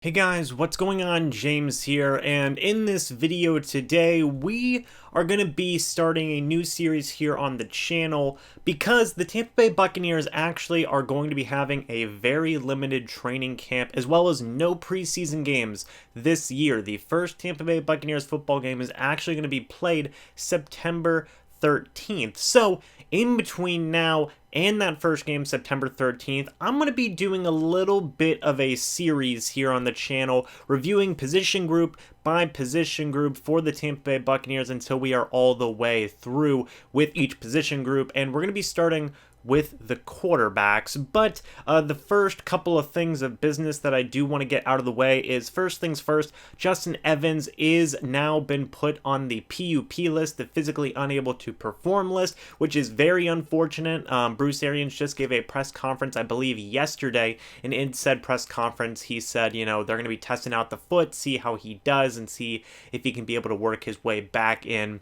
Hey guys, what's going on? James here, and in this video today, we are going to be starting a new series here on the channel because the Tampa Bay Buccaneers actually are going to be having a very limited training camp as well as no preseason games this year. The first Tampa Bay Buccaneers football game is actually going to be played September 13th. So, in between now and that first game, September 13th, I'm going to be doing a little bit of a series here on the channel, reviewing position group by position group for the Tampa Bay Buccaneers until we are all the way through with each position group. And we're going to be starting with the quarterbacks. But the first couple of things of business that I do want to get out of the way is, first things first, Justin Evans is now been put on the PUP list, the physically unable to perform list, which is very unfortunate. Bruce Arians just gave a press conference, I believe yesterday, and in said press conference he said, they're going to be testing out the foot, see how he does, and see if he can be able to work his way back in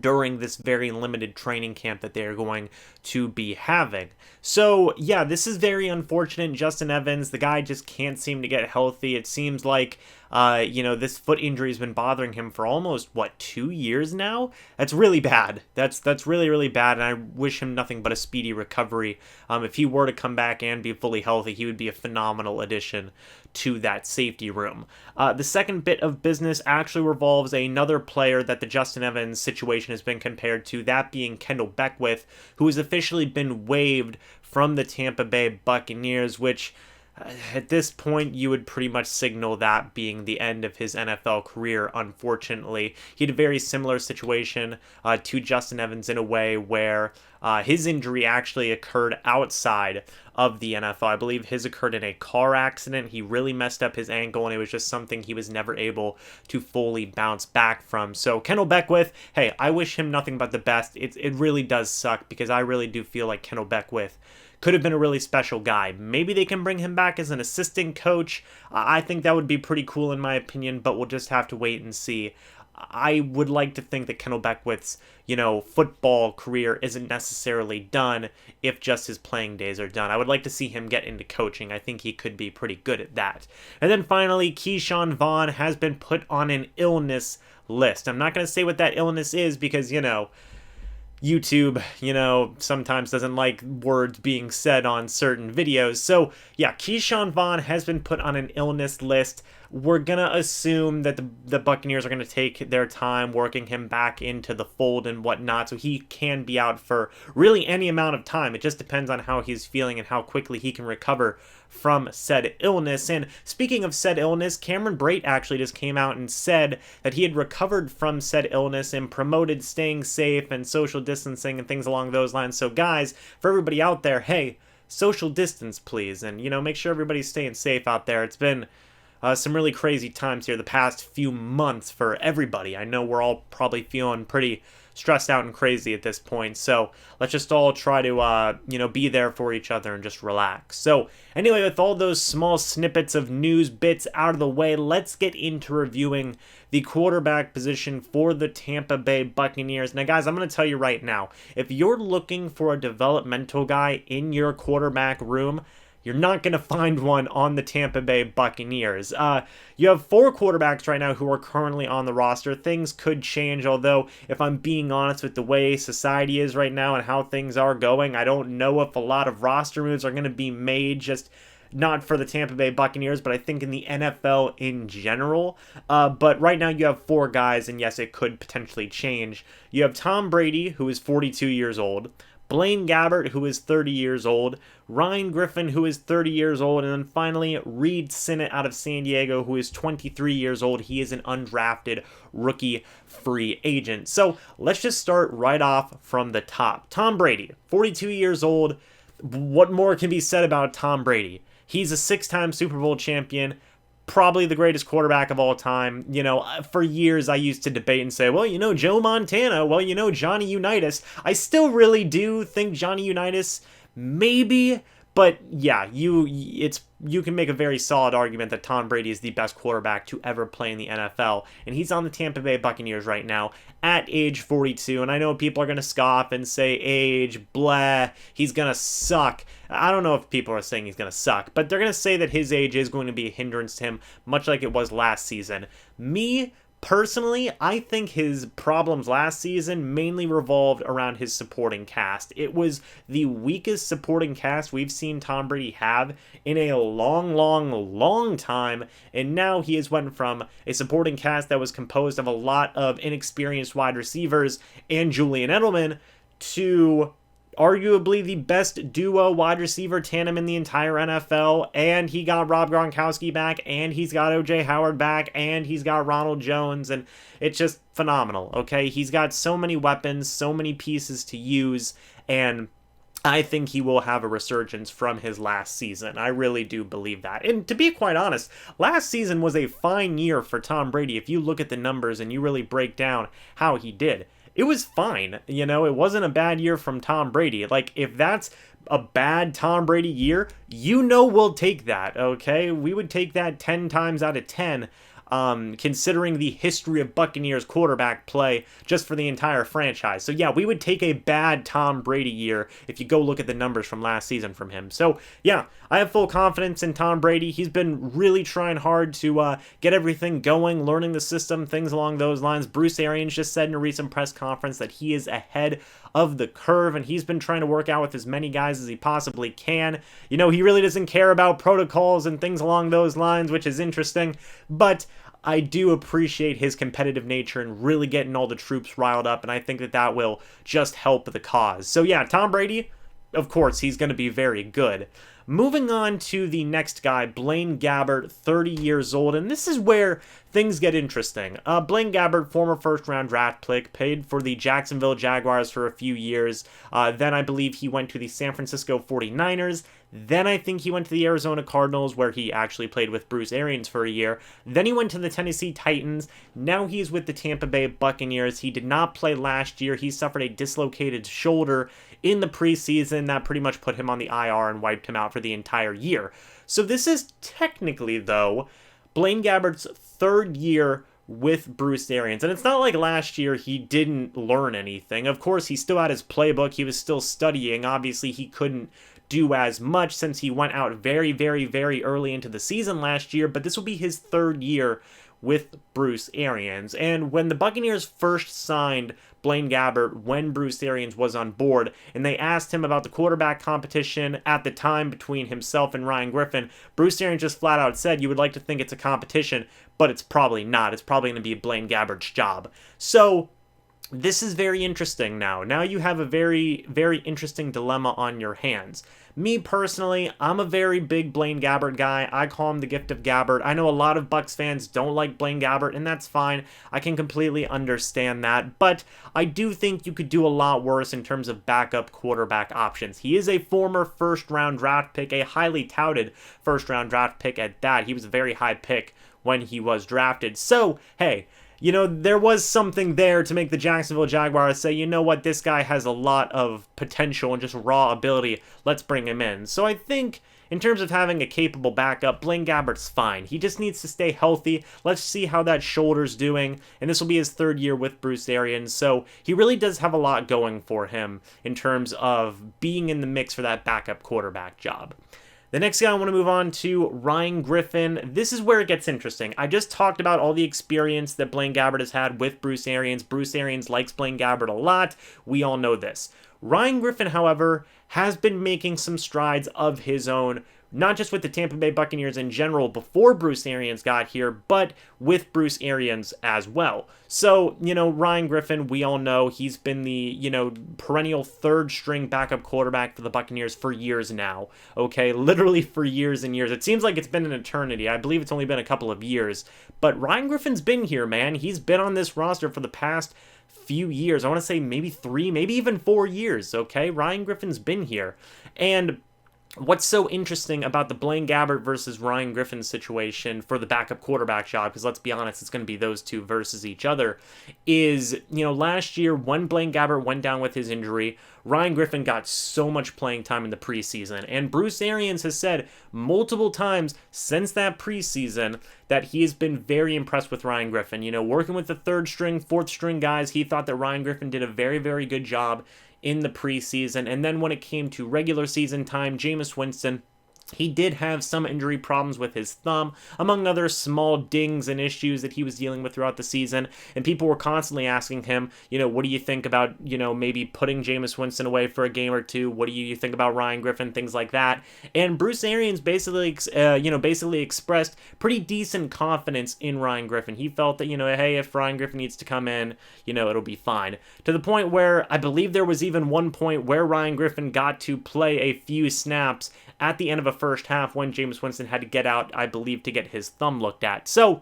during this very limited training camp that they're going to be having. So yeah, this is very unfortunate. Justin Evans, the guy just can't seem to get healthy. It seems like this foot injury has been bothering him for almost 2 years now. That's really bad. That's really, really bad, and I wish him nothing but a speedy recovery. If he were to come back and be fully healthy, he would be a phenomenal addition to that safety room. The second bit of business actually revolves another player that the Justin Evans situation has been compared to, that being Kendall Beckwith, who has officially been waived from the Tampa Bay Buccaneers, which at this point, you would pretty much signal that being the end of his NFL career, unfortunately. He had a very similar situation to Justin Evans in a way where his injury actually occurred outside of the NFL. I believe his occurred in a car accident. He really messed up his ankle, and it was just something he was never able to fully bounce back from. So Kendall Beckwith, hey, I wish him nothing but the best. It really does suck because I really do feel like Kendall Beckwith could have been a really special guy. Maybe they can bring him back as an assistant coach. I think that would be pretty cool in my opinion, but we'll just have to wait and see. I would like to think that Kendall Beckwith's, football career isn't necessarily done if just his playing days are done. I would like to see him get into coaching. I think he could be pretty good at that. And then finally, Keyshawn Vaughn has been put on an illness list. I'm not going to say what that illness is because, YouTube, sometimes doesn't like words being said on certain videos. So, yeah, Keyshawn Vaughn has been put on an illness list. We're going to assume that the Buccaneers are going to take their time working him back into the fold and whatnot, so he can be out for really any amount of time. It just depends on how he's feeling and how quickly he can recover from said illness. And speaking of said illness, Cameron Brate actually just came out and said that he had recovered from said illness and promoted staying safe and social distancing and things along those lines. So guys, for everybody out there, hey, social distance please, and make sure everybody's staying safe out there. It's been some really crazy times here the past few months for everybody. I know we're all probably feeling pretty stressed out and crazy at this point, so let's just all try to be there for each other and just relax. So anyway, with all those small snippets of news bits out of the way, let's get into reviewing the quarterback position for the Tampa Bay Buccaneers. Now guys, I'm going to tell you right now, if you're looking for a developmental guy in your quarterback room, you're not going to find one on the Tampa Bay Buccaneers. You have 4 quarterbacks right now who are currently on the roster. Things could change, although if I'm being honest with the way society is right now and how things are going, I don't know if a lot of roster moves are going to be made, just not for the Tampa Bay Buccaneers, but I think in the NFL in general. But right now you have 4 guys, and yes, it could potentially change. You have Tom Brady, who is 42 years old. BlaineGabbert, who is 30 years old, Ryan Griffin, who is 30 years old, and then finally Reed Sinnett out of San Diego, who is 23 years old. He is an undrafted rookie free agent. So let's just start right off from the top. Tom Brady, 42 years old. What more can be said about Tom Brady? He's a 6-time Super Bowl champion. Probably the greatest quarterback of all time. For years I used to debate and say, well, Joe Montana, well, Johnny Unitas. I still really do think Johnny Unitas maybe, But yeah, you can make a very solid argument that Tom Brady is the best quarterback to ever play in the NFL, and he's on the Tampa Bay Buccaneers right now at age 42. And I know people are going to scoff and say age, blah, he's going to suck. I don't know if people are saying he's going to suck, but they're going to say that his age is going to be a hindrance to him, much like it was last season. Me, personally, I think his problems last season mainly revolved around his supporting cast. It was the weakest supporting cast we've seen Tom Brady have in a long time, and now he has went from a supporting cast that was composed of a lot of inexperienced wide receivers and Julian Edelman to arguably the best duo wide receiver tandem in the entire NFL, and he got Rob Gronkowski back, and he's got OJ Howard back, and he's got Ronald Jones, and it's just phenomenal, okay? He's got so many weapons, so many pieces to use, and I think he will have a resurgence from his last season. I really do believe that. And to be quite honest, last season was a fine year for Tom Brady. If you look at the numbers and you really break down how he did, it was fine. You know, it wasn't a bad year from Tom Brady. Like, if that's a bad Tom Brady year, you know we'll take that, okay? We would take that 10 times out of 10, considering the history of Buccaneers quarterback play just for the entire franchise. So yeah, we would take a bad Tom Brady year if you go look at the numbers from last season from him. So yeah, I have full confidence in Tom Brady. He's been really trying hard to get everything going, learning the system, things along those lines. Bruce Arians just said in a recent press conference that he is ahead of the curve, and he's been trying to work out with as many guys as he possibly can. You know, he really doesn't care about protocols and things along those lines, which is interesting, but I do appreciate his competitive nature and really getting all the troops riled up, and I think that that will just help the cause. So yeah, Tom Brady, of course, he's going to be very good. Moving on to the next guy, BlaineGabbert, 30 years old, and this is where things get interesting. BlaineGabbert, former first-round draft pick, played for the Jacksonville Jaguars for a few years. Then I believe he went to the San Francisco 49ers. Then I think he went to the Arizona Cardinals, where he actually played with Bruce Arians for a year. Then he went to the Tennessee Titans. Now he's with the Tampa Bay Buccaneers. He did not play last year. He suffered a dislocated shoulder in the preseason. That pretty much put him on the IR and wiped him out for the entire year. So this is technically, though, BlaineGabbert's third year with Bruce Arians. And it's not like last year he didn't learn anything. Of course, he still had his playbook. He was still studying. Obviously, he couldn't do as much since he went out very early into the season last year, but this will be his third year with Bruce Arians. And when the Buccaneers first signed BlaineGabbert, when Bruce Arians was on board, and they asked him about the quarterback competition at the time between himself and Ryan Griffin, Bruce Arians just flat out said, you would like to think it's a competition, but it's probably not. It's probably going to be BlaineGabbert's job. So this is very interesting now. Now you have a very interesting dilemma on your hands. Me personally, I'm a very big BlaineGabbert guy. I call him the gift of Gabbert. I know a lot of Bucs fans don't like BlaineGabbert, and that's fine. I can completely understand that, but I do think you could do a lot worse in terms of backup quarterback options. He is a former first-round draft pick, a highly touted first-round draft pick at that. He was a very high pick when he was drafted. So, hey, you know, there was something there to make the Jacksonville Jaguars say, you know what, this guy has a lot of potential and just raw ability. Let's bring him in. So I think in terms of having a capable backup, BlaineGabbert's fine. He just needs to stay healthy. Let's see how that shoulder's doing. And this will be his third year with Bruce Arians. So he really does have a lot going for him in terms of being in the mix for that backup quarterback job. The next guy I want to move on to, Ryan Griffin. This is where it gets interesting. I just talked about all the experience that BlaineGabbert has had with Bruce Arians. Bruce Arians likes BlaineGabbert a lot. We all know this. Ryan Griffin, however, has been making some strides of his own, not just with the Tampa Bay Buccaneers in general before Bruce Arians got here, but with Bruce Arians as well. So, you know, Ryan Griffin, we all know he's been the, you know, perennial third string backup quarterback for the Buccaneers for years now, okay? Literally for years and years. It seems like it's been an eternity. I believe it's only been a couple of years, but Ryan Griffin's been here, man. He's been on this roster for the past few years. I want to say maybe 3, maybe even 4 years, okay? Ryan Griffin's been here. And what's so interesting about the BlaineGabbert versus Ryan Griffin situation for the backup quarterback job, because let's be honest, it's going to be those two versus each other, is, last year when BlaineGabbert went down with his injury, Ryan Griffin got so much playing time in the preseason. And Bruce Arians has said multiple times since that preseason that he has been very impressed with Ryan Griffin. Working with the third string, fourth string guys, he thought that Ryan Griffin did a very, very good job in the preseason. And then when it came to regular season time, Jameis Winston, he did have some injury problems with his thumb, among other small dings and issues that he was dealing with throughout the season. And people were constantly asking him, what do you think about, maybe putting Jameis Winston away for a game or two? What do you think about Ryan Griffin? Things like that. And Bruce Arians basically expressed pretty decent confidence in Ryan Griffin. He felt that, hey, if Ryan Griffin needs to come in, it'll be fine. To the point where I believe there was even one point where Ryan Griffin got to play a few snaps at the end of a first half when Jameis Winston had to get out, I believe, to get his thumb looked at. So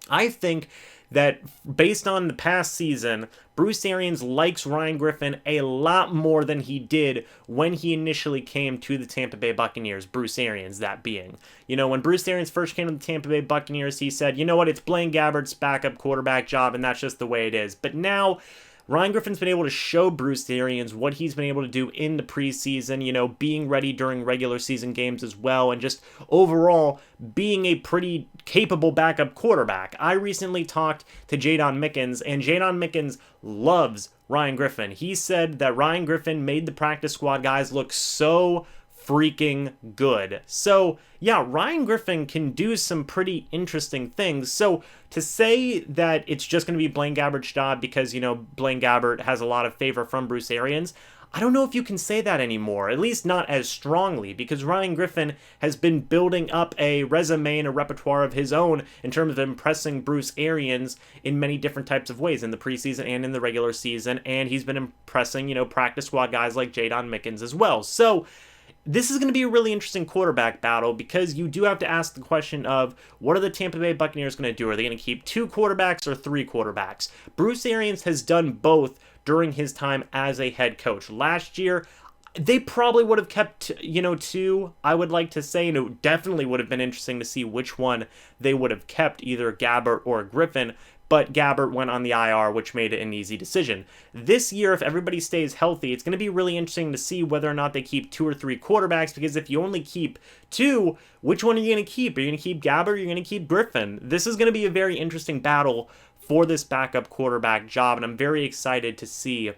I think that based on the past season, Bruce Arians likes Ryan Griffin a lot more than he did when he initially came to the Tampa Bay Buccaneers, Bruce Arians, that being. When Bruce Arians first came to the Tampa Bay Buccaneers, he said, it's BlaineGabbert's backup quarterback job, and that's just the way it is. But now Ryan Griffin's been able to show Bruce Arians what he's been able to do in the preseason, being ready during regular season games as well, and just overall being a pretty capable backup quarterback. I recently talked to Jadon Mickens, and Jadon Mickens loves Ryan Griffin. He said that Ryan Griffin made the practice squad guys look so freaking good. So yeah, Ryan Griffin can do some pretty interesting things. So to say that it's just going to be BlaineGabbert's job because, BlaineGabbert has a lot of favor from Bruce Arians, I don't know if you can say that anymore, at least not as strongly, because Ryan Griffin has been building up a resume and a repertoire of his own in terms of impressing Bruce Arians in many different types of ways in the preseason and in the regular season, and he's been impressing, practice squad guys like Jadon Mickens as well. So this is going to be a really interesting quarterback battle because you do have to ask the question of what are the Tampa Bay Buccaneers going to do? Are they going to keep 2 quarterbacks or 3 quarterbacks? Bruce Arians has done both during his time as a head coach. Last year, they probably would have kept, 2, I would like to say, and it definitely would have been interesting to see which one they would have kept, either Gabbert or Griffin. But Gabbert went on the IR, which made it an easy decision. This year, if everybody stays healthy, it's going to be really interesting to see whether or not they keep 2 or 3 quarterbacks, because if you only keep 2, which one are you going to keep? Are you going to keep Gabbert or are you going to keep Griffin? This is going to be a very interesting battle for this backup quarterback job, and I'm very excited to see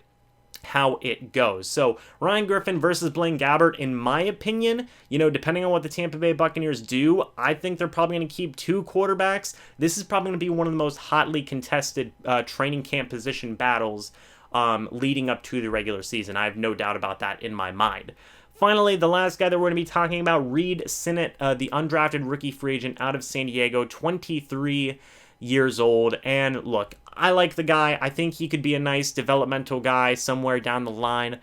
how it goes. So Ryan Griffin versus BlaineGabbert, in my opinion, depending on what the Tampa Bay Buccaneers do, I think they're probably going to keep 2 quarterbacks. This is probably going to be one of the most hotly contested training camp position battles leading up to the regular season. I have no doubt about that in my mind. Finally, the last guy that we're going to be talking about, Reid Sinnett, the undrafted rookie free agent out of San Diego, 23 years old. And look, I like the guy. I think he could be a nice developmental guy somewhere down the line,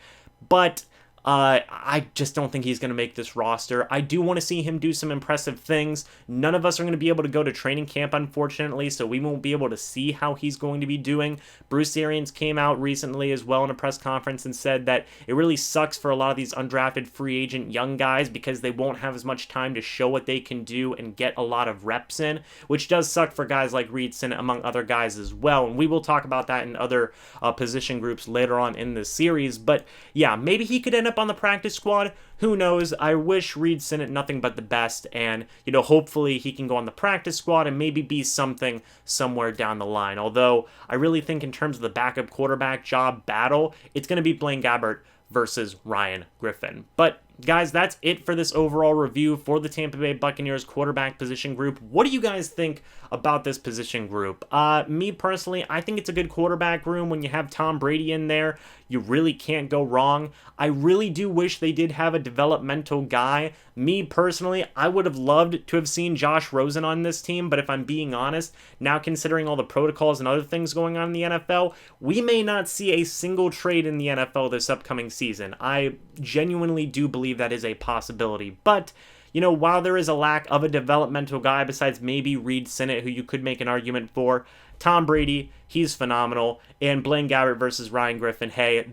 but I just don't think he's going to make this roster. I do want to see him do some impressive things. None of us are going to be able to go to training camp, unfortunately, so we won't be able to see how he's going to be doing. Bruce Arians came out recently as well in a press conference and said that it really sucks for a lot of these undrafted free agent young guys because they won't have as much time to show what they can do and get a lot of reps in, which does suck for guys like Reid Sinnett, among other guys as well. And we will talk about that in other position groups later on in this series. But yeah, maybe he could end up on the practice squad. Who knows? I wish Reid Sinnett nothing but the best, and hopefully he can go on the practice squad and maybe be something somewhere down the line. Although I really think in terms of the backup quarterback job battle, it's going to be BlaineGabbert versus Ryan Griffin. But guys, that's it for this overall review for the Tampa Bay Buccaneers quarterback position group. What do you guys think about this position group? Me personally, I think it's a good quarterback room. When you have Tom Brady in there, you really can't go wrong. I really do wish they did have a developmental guy. Me personally, I would have loved to have seen Josh Rosen on this team, but if I'm being honest, now considering all the protocols and other things going on in the NFL, we may not see a single trade in the NFL this upcoming season. I genuinely do believe that is a possibility, but while there is a lack of a developmental guy besides maybe Reid Sinnett, who you could make an argument for, Tom Brady, he's phenomenal. And BlaineGabbert versus Ryan Griffin, hey,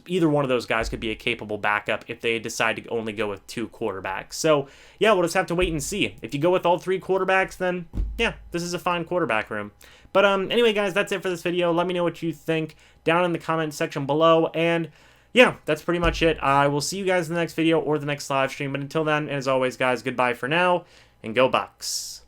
either one of those guys could be a capable backup if they decide to only go with 2 quarterbacks. So, yeah, we'll just have to wait and see. If you go with all 3 quarterbacks, then, yeah, this is a fine quarterback room. But anyway, guys, that's it for this video. Let me know what you think down in the comment section below. And, yeah, that's pretty much it. I will see you guys in the next video or the next live stream. But until then, as always, guys, goodbye for now, and go Bucs.